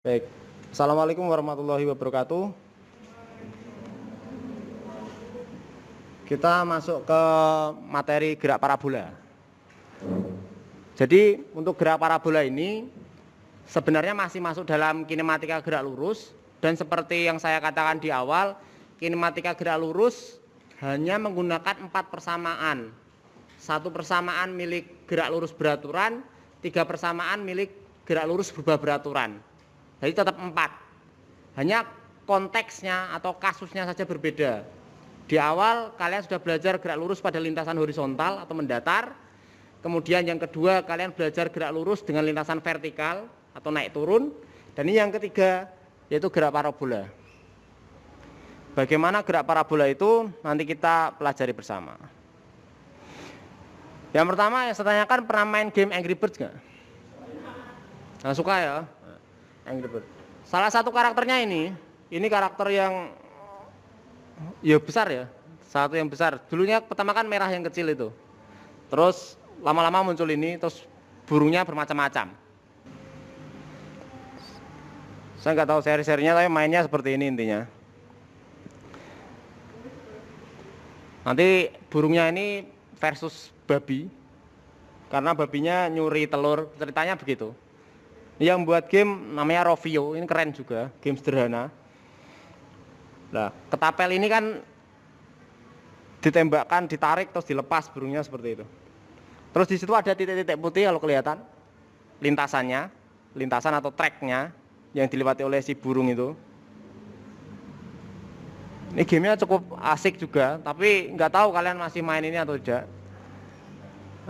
Baik, Assalamualaikum warahmatullahi wabarakatuh. Kita masuk ke materi gerak parabola. Jadi untuk gerak parabola ini sebenarnya masih masuk dalam kinematika gerak lurus. Dan seperti yang saya katakan di awal, kinematika gerak lurus hanya menggunakan 4 persamaan. 1 persamaan milik gerak lurus beraturan, 3 persamaan milik gerak lurus berubah beraturan. Jadi tetap 4. Hanya konteksnya atau kasusnya saja berbeda. Di awal kalian sudah belajar gerak lurus pada lintasan horizontal atau mendatar. Kemudian yang kedua kalian belajar gerak lurus dengan lintasan vertikal atau naik turun. Dan ini yang ketiga yaitu gerak parabola. Bagaimana gerak parabola itu nanti kita pelajari bersama. Yang pertama yang saya tanyakan, pernah main game Angry Birds nggak? Nah, suka ya? Angry Birds. Salah satu karakternya ini karakter yang ya besar ya, satu yang besar. Dulunya pertama kan merah yang kecil itu. Terus lama-lama muncul ini, terus burungnya bermacam-macam. Saya nggak tahu seri-serinya, tapi mainnya seperti ini intinya. Nanti burungnya ini versus babi, karena babinya nyuri telur, ceritanya begitu. Yang buat game namanya Rovio, ini keren juga, game sederhana. Nah, ketapel ini kan ditembakkan, ditarik, terus dilepas burungnya seperti itu. Terus di situ ada titik-titik putih kalau kelihatan, lintasan atau tracknya yang dilewati oleh si burung itu. Ini gamenya cukup asik juga, tapi nggak tahu kalian masih main ini atau tidak.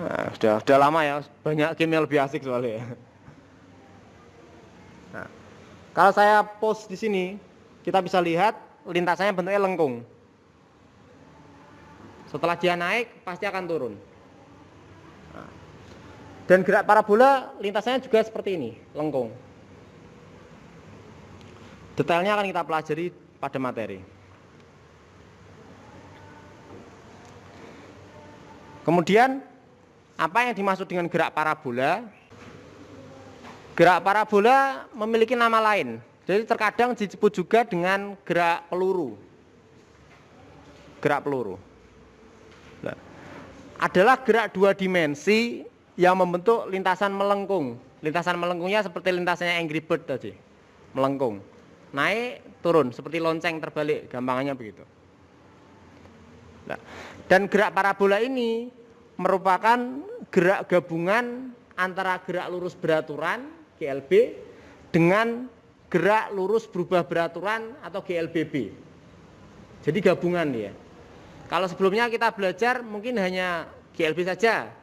Nah, sudah lama ya, banyak game yang lebih asik soalnya. Nah, kalau saya post di sini, kita bisa lihat lintasannya bentuknya lengkung. Setelah dia naik, pasti akan turun. Nah, dan gerak parabola lintasannya juga seperti ini, lengkung. Detailnya akan kita pelajari pada materi. Kemudian, apa yang dimaksud dengan gerak parabola? Gerak parabola memiliki nama lain. Jadi terkadang disebut juga dengan gerak peluru. Gerak peluru. Nah, adalah gerak 2 dimensi yang membentuk lintasan melengkung. Lintasan melengkungnya seperti lintasannya Angry Bird tadi. Melengkung. Naik, turun, seperti lonceng terbalik, gampangannya begitu. Nah, dan gerak parabola ini merupakan gerak gabungan antara gerak lurus beraturan GLB dengan gerak lurus berubah beraturan atau GLBB. Jadi gabungan dia. Kalau sebelumnya kita belajar mungkin hanya GLB saja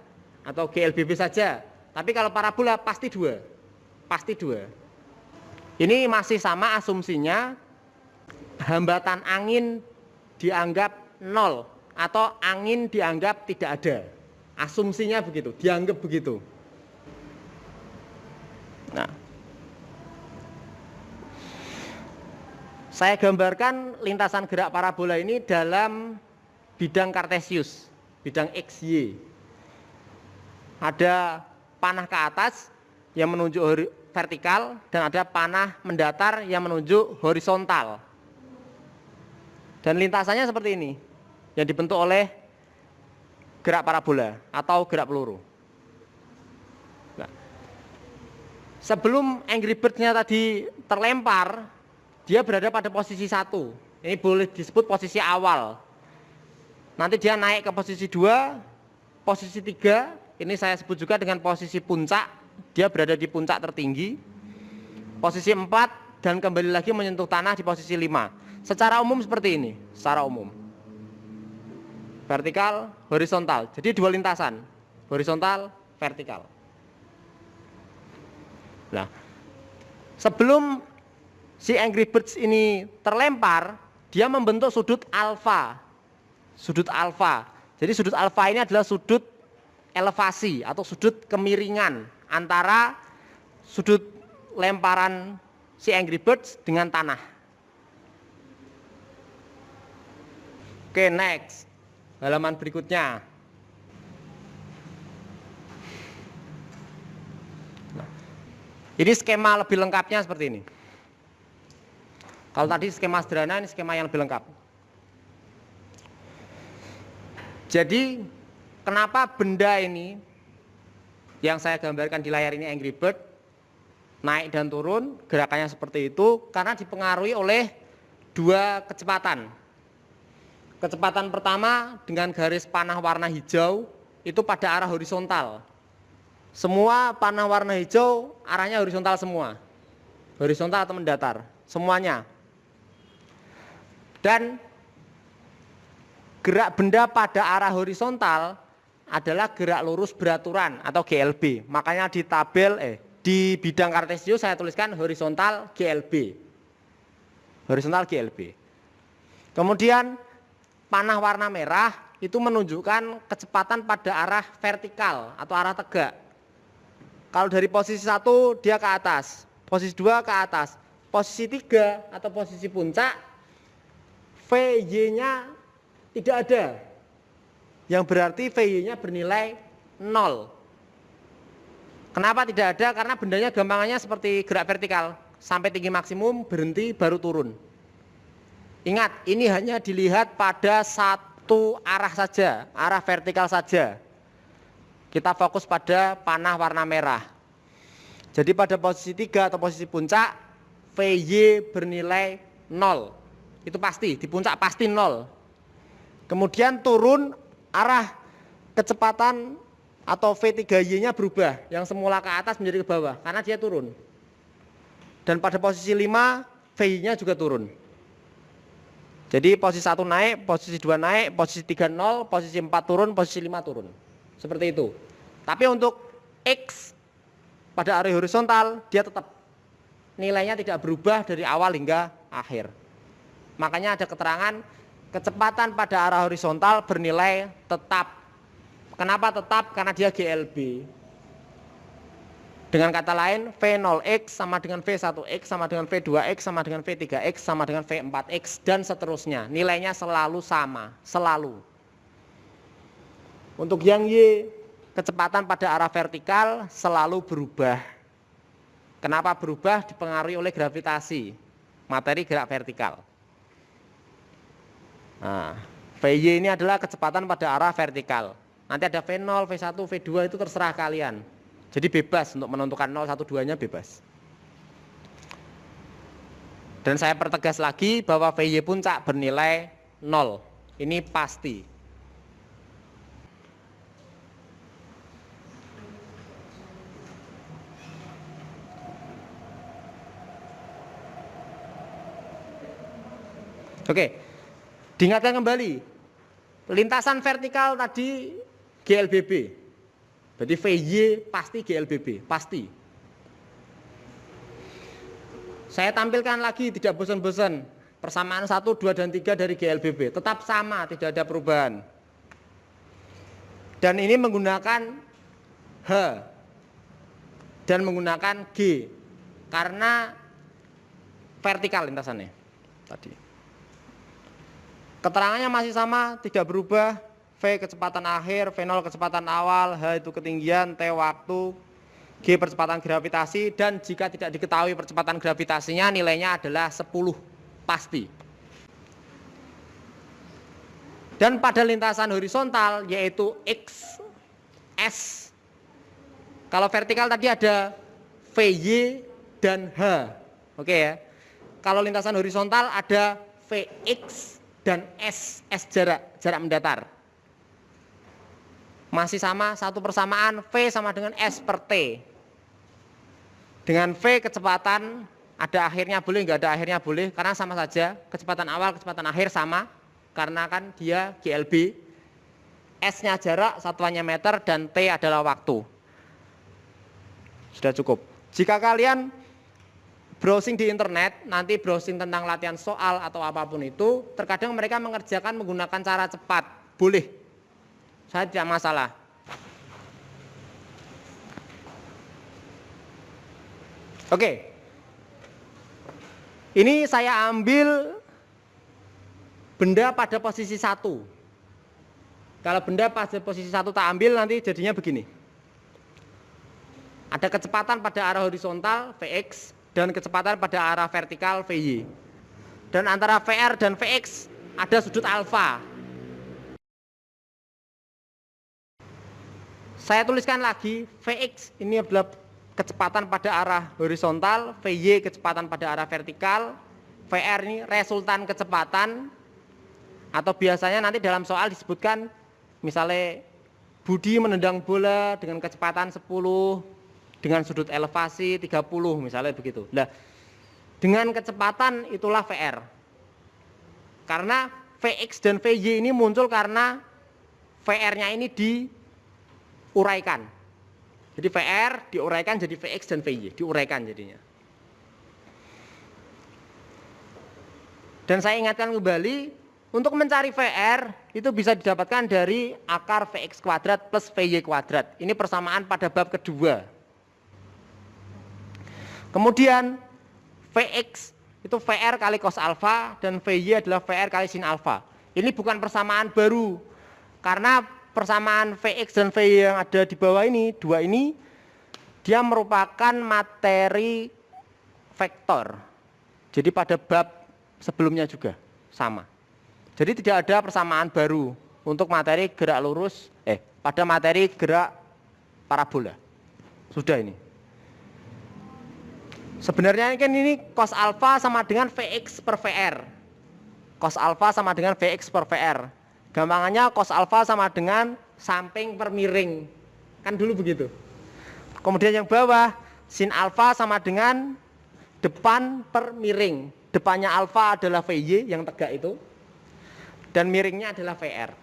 atau GLBB saja, tapi kalau parabola pasti dua. Pasti dua. Ini masih sama asumsinya, hambatan angin dianggap 0 atau angin dianggap tidak ada. Asumsinya begitu, dianggap begitu. Nah, saya gambarkan lintasan gerak parabola ini dalam bidang kartesius, bidang XY. Ada panah ke atas yang menunjuk vertikal dan ada panah mendatar yang menunjuk horizontal. Dan lintasannya seperti ini, yang dibentuk oleh gerak parabola atau gerak peluru. Nah, sebelum Angry Birds-nya tadi terlempar, dia berada pada posisi 1. Ini boleh disebut posisi awal. Nanti dia naik ke posisi 2, posisi 3, ini saya sebut juga dengan posisi puncak. Dia berada di puncak tertinggi. Posisi 4 dan kembali lagi menyentuh tanah di posisi 5. Secara umum seperti ini, secara umum. Vertikal, horizontal. Jadi 2 lintasan, horizontal, vertikal. Nah, sebelum si Angry Birds ini terlempar, dia membentuk sudut alfa. Sudut alfa. Jadi sudut alfa ini adalah sudut elevasi atau sudut kemiringan antara sudut lemparan si Angry Birds dengan tanah. Oke, next. Halaman berikutnya. Nah, ini skema lebih lengkapnya seperti ini. Kalau tadi skema sederhana, ini skema yang lebih lengkap. Jadi kenapa benda ini yang saya gambarkan di layar ini Angry Bird naik dan turun, gerakannya seperti itu karena dipengaruhi oleh dua kecepatan. Kecepatan pertama dengan garis panah warna hijau itu pada arah horizontal. Semua panah warna hijau arahnya horizontal semua. Horizontal atau mendatar, semuanya. Dan gerak benda pada arah horizontal adalah gerak lurus beraturan atau GLB. Makanya di tabel di bidang Cartesio saya tuliskan horizontal GLB. Horizontal GLB. Kemudian panah warna merah itu menunjukkan kecepatan pada arah vertikal atau arah tegak. Kalau dari posisi 1 dia ke atas, posisi 2 ke atas, posisi 3 atau posisi puncak VY-nya tidak ada. Yang berarti VY-nya bernilai 0. Kenapa tidak ada? Karena bendanya gampangannya seperti gerak vertikal. Sampai tinggi maksimum, berhenti, baru turun. Ingat, ini hanya dilihat pada satu arah saja, arah vertikal saja. Kita fokus pada panah warna merah. Jadi pada posisi 3 atau posisi puncak, VY bernilai 0. Itu pasti, di puncak pasti 0. Kemudian turun, arah kecepatan atau V3Y-nya berubah, yang semula ke atas menjadi ke bawah karena dia turun. Dan pada posisi 5 VY-nya juga turun. Jadi posisi 1 naik, posisi 2 naik, posisi 3 0, posisi 4 turun, posisi 5 turun. Seperti itu. Tapi untuk X pada area horizontal dia tetap nilainya tidak berubah dari awal hingga akhir. Makanya ada keterangan kecepatan pada arah horizontal bernilai tetap. Kenapa tetap? Karena dia GLB. Dengan kata lain, V0X sama dengan V1X sama dengan V2X sama dengan V3X sama dengan V4X dan seterusnya. Nilainya selalu sama, selalu. Untuk yang Y, kecepatan pada arah vertikal selalu berubah. Kenapa berubah? Dipengaruhi oleh gravitasi, materi gerak vertikal. Nah, VY ini adalah kecepatan pada arah vertikal. Nanti ada V0, V1, V2 itu terserah kalian. Jadi bebas untuk menentukan 0, 1, 2-nya bebas. Dan saya pertegas lagi bahwa VY puncak bernilai 0. Ini pasti. Oke, diingatkan kembali. Lintasan vertikal tadi GLBB. Berarti VY pasti GLBB, pasti. Saya tampilkan lagi tidak bosan-bosan. Persamaan 1, 2, dan 3 dari GLBB. Tetap sama, tidak ada perubahan. Dan ini menggunakan H. Dan menggunakan G. Karena vertikal lintasannya. Tadi. Keterangannya masih sama, tidak berubah. V kecepatan akhir, V0 kecepatan awal, H itu ketinggian, T waktu, G percepatan gravitasi, dan jika tidak diketahui percepatan gravitasinya nilainya adalah 10 pasti. Dan pada lintasan horizontal yaitu X, S. Kalau vertikal tadi ada VY dan H. Oke ya. Kalau lintasan horizontal ada VX dan S jarak mendatar. Masih sama, satu persamaan, V sama dengan S per T. Dengan V kecepatan, ada akhirnya boleh, nggak ada akhirnya boleh, karena sama saja, kecepatan awal, kecepatan akhir sama, karena kan dia GLB, S-nya jarak, satuannya meter, dan T adalah waktu. Sudah cukup. Jika kalian browsing di internet, nanti browsing tentang latihan soal atau apapun itu, terkadang mereka mengerjakan menggunakan cara cepat, boleh. Saya tidak masalah. Oke. Ini saya ambil benda pada posisi 1. Kalau benda pada posisi 1 tak ambil nanti jadinya begini. Ada kecepatan pada arah horizontal Vx dan kecepatan pada arah vertikal Vy. dan antara VR dan Vx ada sudut alfa. Saya tuliskan lagi, Vx ini adalah kecepatan pada arah horizontal, Vy kecepatan pada arah vertikal, VR ini resultan kecepatan, atau biasanya nanti dalam soal disebutkan misalnya Budi menendang bola dengan kecepatan 10 dengan sudut elevasi 30 misalnya begitu. Nah, dengan kecepatan itulah VR. Karena Vx dan Vy ini muncul karena VR-nya ini diuraikan. Jadi VR diuraikan jadi Vx dan Vy, diuraikan jadinya. Dan saya ingatkan kembali, untuk mencari VR itu bisa didapatkan dari akar Vx kuadrat plus Vy kuadrat. Ini persamaan pada bab kedua. Kemudian Vx itu VR kali cos alfa dan Vy adalah VR kali sin alfa. Ini bukan persamaan baru, karena persamaan Vx dan Vy yang ada di bawah ini, dua ini, dia merupakan materi vektor. Jadi pada bab sebelumnya juga sama. Jadi tidak ada persamaan baru untuk materi gerak lurus, pada materi gerak parabola. Sudah ini. Sebenarnya kan ini cos alfa sama dengan Vx per Vr. Cos alfa sama dengan Vx per Vr. Gampangannya cos alfa sama dengan samping per miring. Kan dulu begitu. Kemudian yang bawah sin alfa sama dengan depan per miring. Depannya alfa adalah Vy yang tegak itu. Dan miringnya adalah Vr.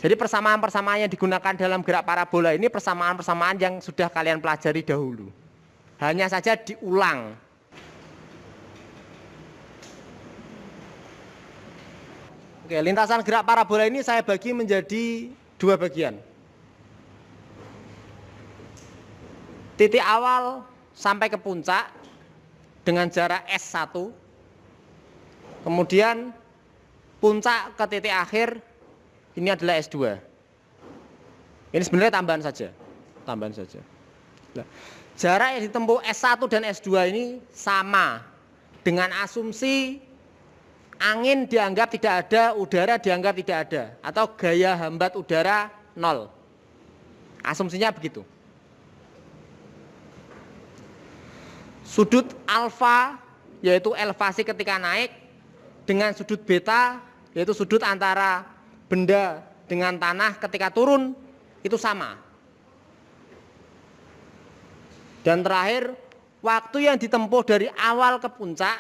Jadi persamaan-persamaan yang digunakan dalam gerak parabola ini persamaan-persamaan yang sudah kalian pelajari dahulu. Hanya saja diulang. Oke, lintasan gerak parabola ini saya bagi menjadi dua bagian. Titik awal sampai ke puncak dengan jarak S1. Kemudian puncak ke titik akhir ini adalah S2. Ini sebenarnya tambahan saja. Tambahan saja. Nah, jarak yang ditempuh S1 dan S2 ini sama dengan asumsi angin dianggap tidak ada, udara dianggap tidak ada, atau gaya hambat udara 0. Asumsinya begitu. Sudut alfa yaitu elevasi ketika naik dengan sudut beta yaitu sudut antara benda dengan tanah ketika turun itu sama. Dan terakhir, waktu yang ditempuh dari awal ke puncak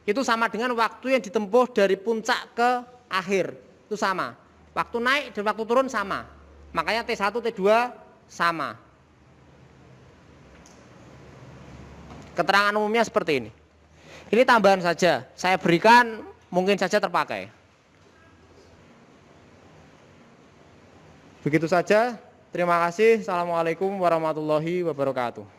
itu sama dengan waktu yang ditempuh dari puncak ke akhir. Itu sama. Waktu naik dan waktu turun sama. Makanya T1, T2 sama. Keterangan umumnya seperti ini. Ini tambahan saja. Saya berikan mungkin saja terpakai. Begitu saja. Terima kasih. Assalamualaikum warahmatullahi wabarakatuh.